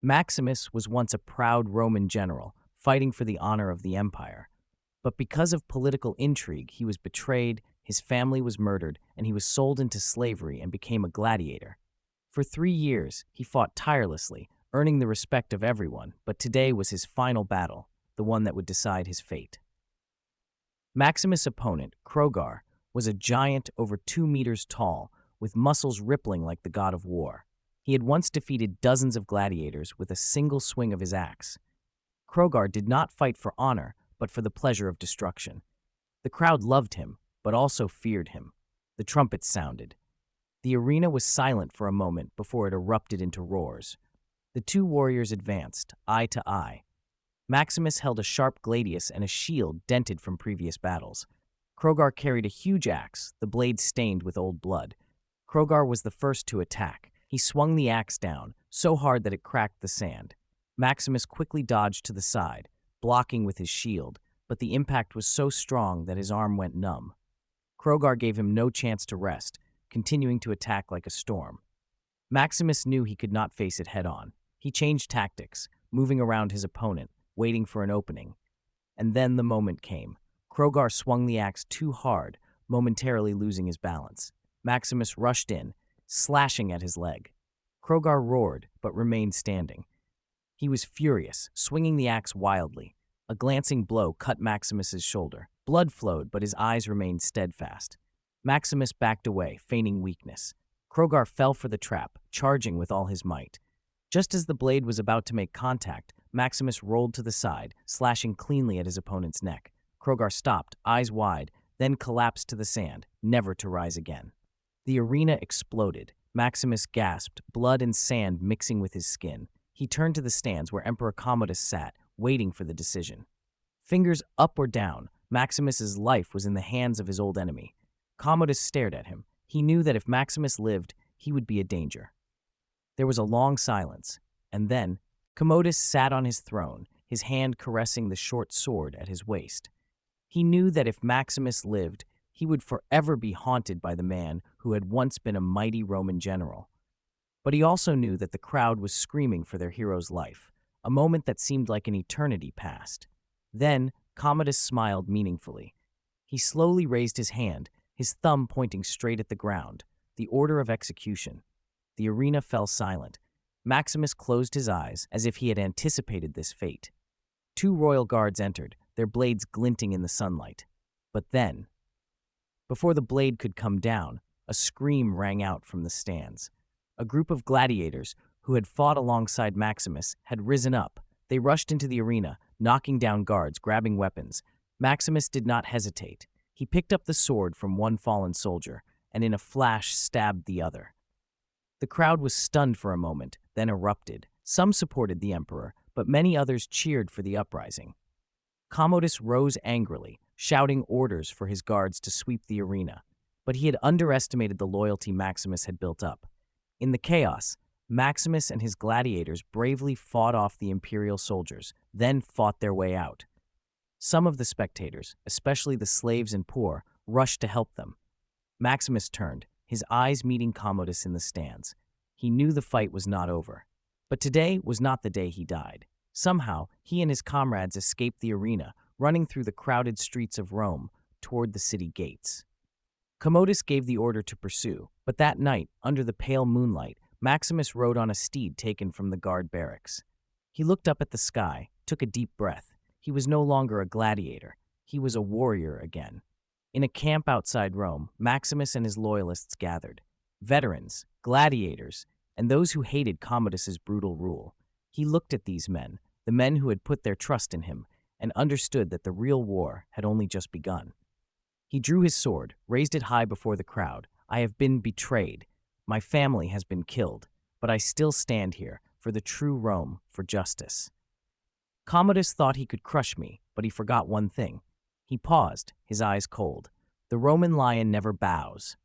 Maximus was once a proud Roman general, fighting for the honor of the empire. But because of political intrigue, he was betrayed, his family was murdered, and he was sold into slavery and became a gladiator. For 3 years, he fought tirelessly, earning the respect of everyone, but today was his final battle, the one that would decide his fate. Maximus' opponent, Krogar, was a giant over 2 meters tall, with muscles rippling like the god of war. He had once defeated dozens of gladiators with a single swing of his axe. Krogar did not fight for honor, but for the pleasure of destruction. The crowd loved him, but also feared him. The trumpets sounded. The arena was silent for a moment before it erupted into roars. The two warriors advanced, eye to eye. Maximus held a sharp gladius and a shield dented from previous battles. Krogar carried a huge axe, the blade stained with old blood. Krogar was the first to attack. He swung the axe down, so hard that it cracked the sand. Maximus quickly dodged to the side, blocking with his shield, but the impact was so strong that his arm went numb. Krogar gave him no chance to rest, continuing to attack like a storm. Maximus knew he could not face it head-on. He changed tactics, moving around his opponent, waiting for an opening. And then the moment came. Krogar swung the axe too hard, momentarily losing his balance. Maximus rushed in, slashing at his leg. Krogar roared, but remained standing. He was furious, swinging the axe wildly. A glancing blow cut Maximus's shoulder. Blood flowed, but his eyes remained steadfast. Maximus backed away, feigning weakness. Krogar fell for the trap, charging with all his might. Just as the blade was about to make contact, Maximus rolled to the side, slashing cleanly at his opponent's neck. Krogar stopped, eyes wide, then collapsed to the sand, never to rise again. The arena exploded. Maximus gasped, blood and sand mixing with his skin. He turned to the stands where Emperor Commodus sat, waiting for the decision. Fingers up or down, Maximus's life was in the hands of his old enemy. Commodus stared at him. He knew that if Maximus lived, he would be a danger. There was a long silence, and then Commodus sat on his throne, his hand caressing the short sword at his waist. He knew that if Maximus lived, he would forever be haunted by the man who had once been a mighty Roman general. But he also knew that the crowd was screaming for their hero's life, a moment that seemed like an eternity passed. Then Commodus smiled meaningfully. He slowly raised his hand, his thumb pointing straight at the ground, the order of execution. The arena fell silent. Maximus closed his eyes as if he had anticipated this fate. 2 royal guards entered, their blades glinting in the sunlight. But then, before the blade could come down, a scream rang out from the stands. A group of gladiators, who had fought alongside Maximus, had risen up. They rushed into the arena, knocking down guards, grabbing weapons. Maximus did not hesitate. He picked up the sword from one fallen soldier, and in a flash stabbed the other. The crowd was stunned for a moment, then erupted. Some supported the emperor, but many others cheered for the uprising. Commodus rose angrily, shouting orders for his guards to sweep the arena, but he had underestimated the loyalty Maximus had built up. In the chaos, Maximus and his gladiators bravely fought off the imperial soldiers, then fought their way out. Some of the spectators, especially the slaves and poor, rushed to help them. Maximus turned, his eyes meeting Commodus in the stands. He knew the fight was not over. But today was not the day he died. Somehow, he and his comrades escaped the arena, running through the crowded streets of Rome toward the city gates. Commodus gave the order to pursue, but that night, under the pale moonlight, Maximus rode on a steed taken from the guard barracks. He looked up at the sky, took a deep breath. He was no longer a gladiator. He was a warrior again. In a camp outside Rome, Maximus and his loyalists gathered. Veterans, gladiators, and those who hated Commodus's brutal rule. He looked at these men, the men who had put their trust in him, and understood that the real war had only just begun. He drew his sword, raised it high before the crowd. I have been betrayed. My family has been killed, but I still stand here, for the true Rome, for justice. Commodus thought he could crush me, but he forgot one thing. He paused, his eyes cold. The Roman lion never bows.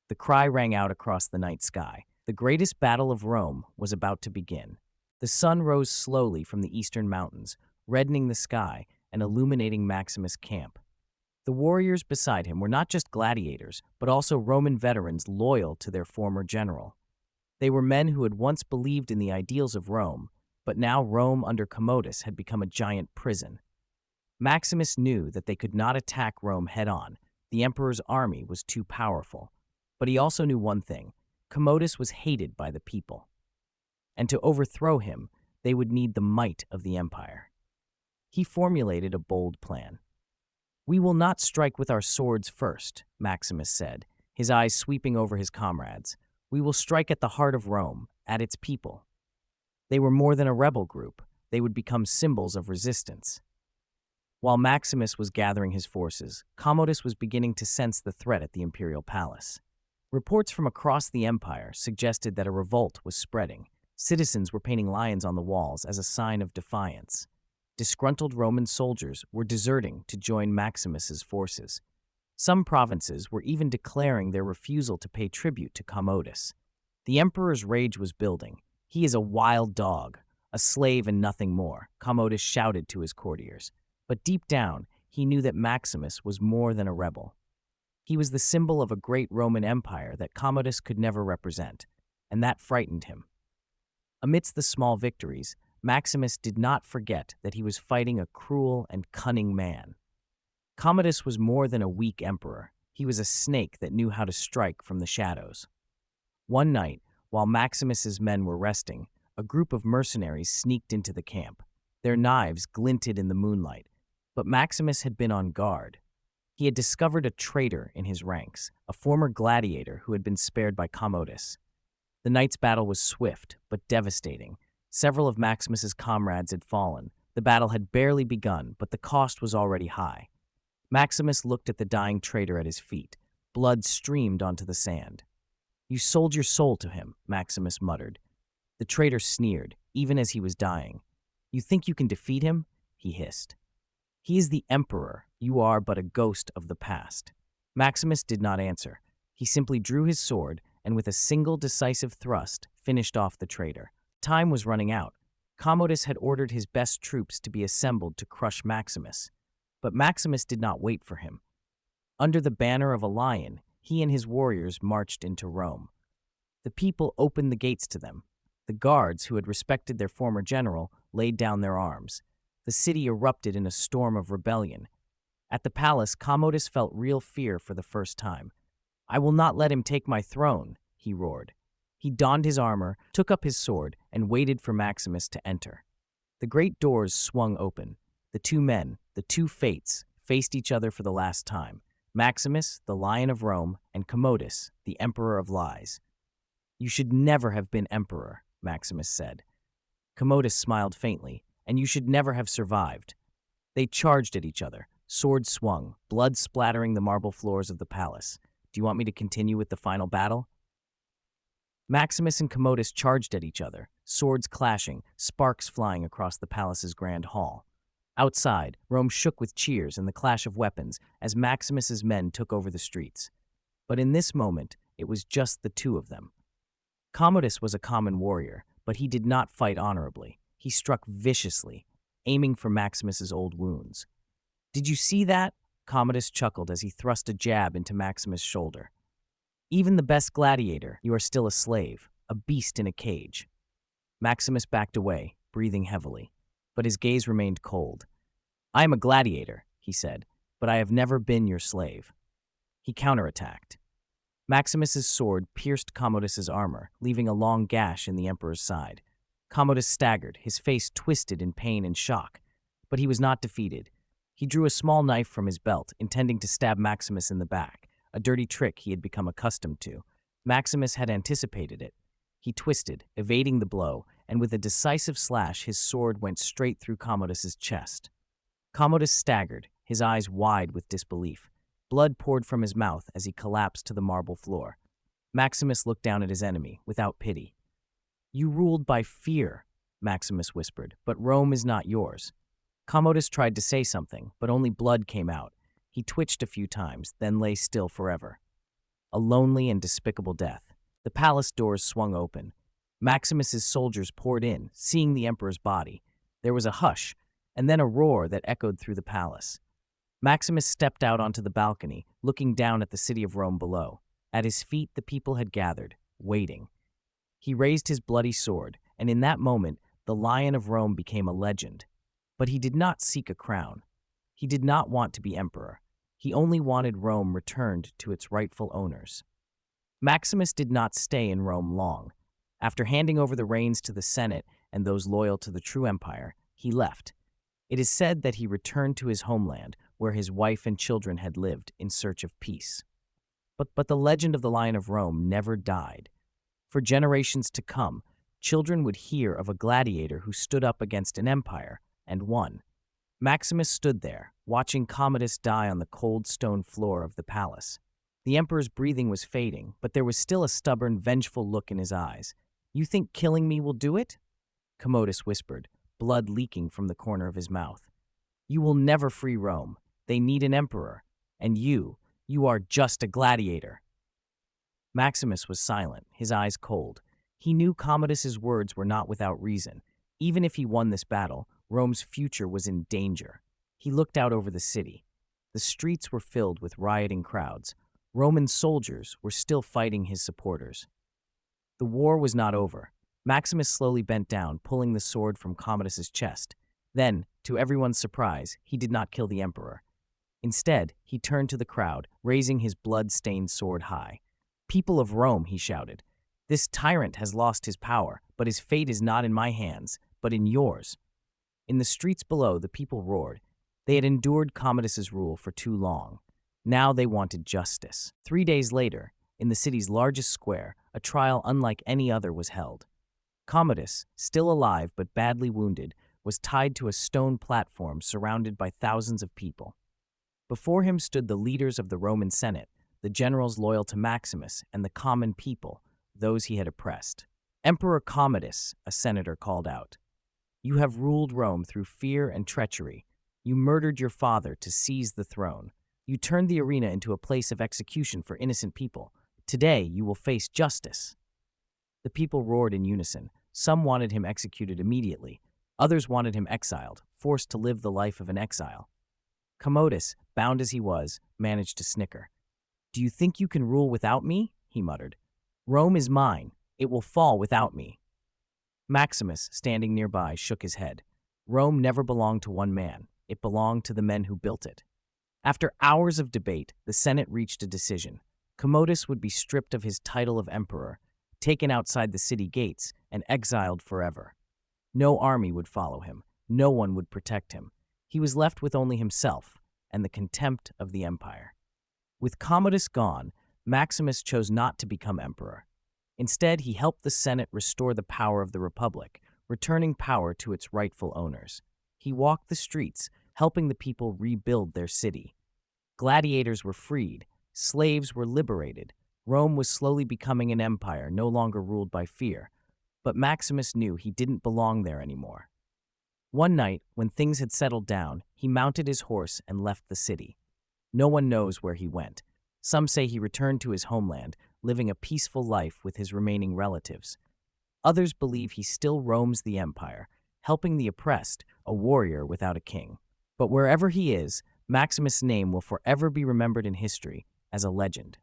The cry rang out across the night sky. The greatest battle of Rome was about to begin. The sun rose slowly from the eastern mountains, reddening the sky and illuminating Maximus' camp. The warriors beside him were not just gladiators, but also Roman veterans loyal to their former general. They were men who had once believed in the ideals of Rome, But now Rome under Commodus had become a giant prison. Maximus knew that they could not attack Rome head-on. The emperor's army was too powerful. But he also knew one thing: Commodus was hated by the people. And to overthrow him, they would need the might of the empire. He formulated a bold plan. "We will not strike with our swords first," Maximus said, his eyes sweeping over his comrades. "We will strike at the heart of Rome, at its people." They were more than a rebel group. They would become symbols of resistance. While Maximus was gathering his forces, Commodus was beginning to sense the threat at the imperial palace. Reports from across the empire suggested that a revolt was spreading. Citizens were painting lions on the walls as a sign of defiance. Disgruntled Roman soldiers were deserting to join Maximus's forces. Some provinces were even declaring their refusal to pay tribute to Commodus. The emperor's rage was building. "He is a wild dog, a slave and nothing more," Commodus shouted to his courtiers. But deep down, he knew that Maximus was more than a rebel. He was the symbol of a great Roman empire that Commodus could never represent, and that frightened him. Amidst the small victories, Maximus did not forget that he was fighting a cruel and cunning man. Commodus was more than a weak emperor. He was a snake that knew how to strike from the shadows. One night, while Maximus's men were resting, a group of mercenaries sneaked into the camp. Their knives glinted in the moonlight, but Maximus had been on guard. He had discovered a traitor in his ranks, a former gladiator who had been spared by Commodus. The night's battle was swift, but devastating. Several of Maximus's comrades had fallen. The battle had barely begun, but the cost was already high. Maximus looked at the dying traitor at his feet. Blood streamed onto the sand. "You sold your soul to him," Maximus muttered. The traitor sneered, even as he was dying. "You think you can defeat him?" he hissed. "He is the emperor. You are but a ghost of the past." Maximus did not answer. He simply drew his sword and with a single decisive thrust finished off the traitor. Time was running out. Commodus had ordered his best troops to be assembled to crush Maximus. But Maximus did not wait for him. Under the banner of a lion, he and his warriors marched into Rome. The people opened the gates to them. The guards, who had respected their former general, laid down their arms. The city erupted in a storm of rebellion. At the palace, Commodus felt real fear for the first time. "I will not let him take my throne," he roared. He donned his armor, took up his sword, and waited for Maximus to enter. The great doors swung open. The two men, the two fates, faced each other for the last time. Maximus, the Lion of Rome, and Commodus, the Emperor of Lies. "You should never have been emperor," Maximus said. Commodus smiled faintly. "And you should never have survived." They charged at each other. Swords swung, blood splattering the marble floors of the palace. "Do you want me to continue with the final battle?" Maximus and Commodus charged at each other, swords clashing, sparks flying across the palace's grand hall. Outside, Rome shook with cheers and the clash of weapons as Maximus's men took over the streets. But in this moment, it was just the two of them. Commodus was a common warrior, but he did not fight honorably. He struck viciously, aiming for Maximus's old wounds. "Did you see that?" Commodus chuckled as he thrust a jab into Maximus' shoulder. "Even the best gladiator, you are still a slave, a beast in a cage." Maximus backed away, breathing heavily, but his gaze remained cold. "I am a gladiator," he said, "but I have never been your slave." He counterattacked. Maximus's sword pierced Commodus's armor, leaving a long gash in the emperor's side. Commodus staggered, his face twisted in pain and shock. But he was not defeated. He drew a small knife from his belt, intending to stab Maximus in the back, a dirty trick he had become accustomed to. Maximus had anticipated it. He twisted, evading the blow, and with a decisive slash his sword went straight through Commodus's chest. Commodus staggered, his eyes wide with disbelief. Blood poured from his mouth as he collapsed to the marble floor. Maximus looked down at his enemy, without pity. "You ruled by fear," Maximus whispered, "but Rome is not yours." Commodus tried to say something, but only blood came out. He twitched a few times, then lay still forever. A lonely and despicable death. The palace doors swung open. Maximus's soldiers poured in, seeing the emperor's body. There was a hush, and then a roar that echoed through the palace. Maximus stepped out onto the balcony, looking down at the city of Rome below. At his feet, the people had gathered, waiting. He raised his bloody sword, and in that moment, the Lion of Rome became a legend. But he did not seek a crown. He did not want to be emperor. He only wanted Rome returned to its rightful owners. Maximus did not stay in Rome long. After handing over the reins to the Senate and those loyal to the true empire, he left. It is said that he returned to his homeland, where his wife and children had lived in search of peace. But the legend of the Lion of Rome never died. For generations to come, children would hear of a gladiator who stood up against an empire and won. Maximus stood there, watching Commodus die on the cold stone floor of the palace. The emperor's breathing was fading, but there was still a stubborn, vengeful look in his eyes. "You think killing me will do it?" Commodus whispered, blood leaking from the corner of his mouth. "You will never free Rome. They need an emperor. And you are just a gladiator." Maximus was silent, his eyes cold. He knew Commodus's words were not without reason. Even if he won this battle, Rome's future was in danger. He looked out over the city. The streets were filled with rioting crowds. Roman soldiers were still fighting his supporters. The war was not over. Maximus slowly bent down, pulling the sword from Commodus's chest. Then, to everyone's surprise, he did not kill the emperor. Instead, he turned to the crowd, raising his blood-stained sword high. "People of Rome," he shouted, "this tyrant has lost his power, but his fate is not in my hands, but in yours." In the streets below, the people roared. They had endured Commodus's rule for too long. Now they wanted justice. 3 days later, in the city's largest square, a trial unlike any other was held. Commodus, still alive but badly wounded, was tied to a stone platform surrounded by thousands of people. Before him stood the leaders of the Roman Senate, the generals loyal to Maximus, and the common people, those he had oppressed. "Emperor Commodus," a senator called out, "you have ruled Rome through fear and treachery. You murdered your father to seize the throne. You turned the arena into a place of execution for innocent people. Today you will face justice." The people roared in unison. Some wanted him executed immediately. Others wanted him exiled, forced to live the life of an exile. Commodus, bound as he was, managed to snicker. "Do you think you can rule without me?" he muttered. "Rome is mine. It will fall without me." Maximus, standing nearby, shook his head. Rome never belonged to one man. It belonged to the men who built it. After hours of debate, the Senate reached a decision. Commodus would be stripped of his title of emperor, taken outside the city gates, and exiled forever. No army would follow him. No one would protect him. He was left with only himself and the contempt of the empire. With Commodus gone, Maximus chose not to become emperor. Instead, he helped the Senate restore the power of the Republic, returning power to its rightful owners. He walked the streets, helping the people rebuild their city. Gladiators were freed. Slaves were liberated. Rome was slowly becoming an empire, no longer ruled by fear. But Maximus knew he didn't belong there anymore. One night, when things had settled down, he mounted his horse and left the city. No one knows where he went. Some say he returned to his homeland, living a peaceful life with his remaining relatives. Others believe he still roams the empire, helping the oppressed, a warrior without a king. But wherever he is, Maximus' name will forever be remembered in history as a legend.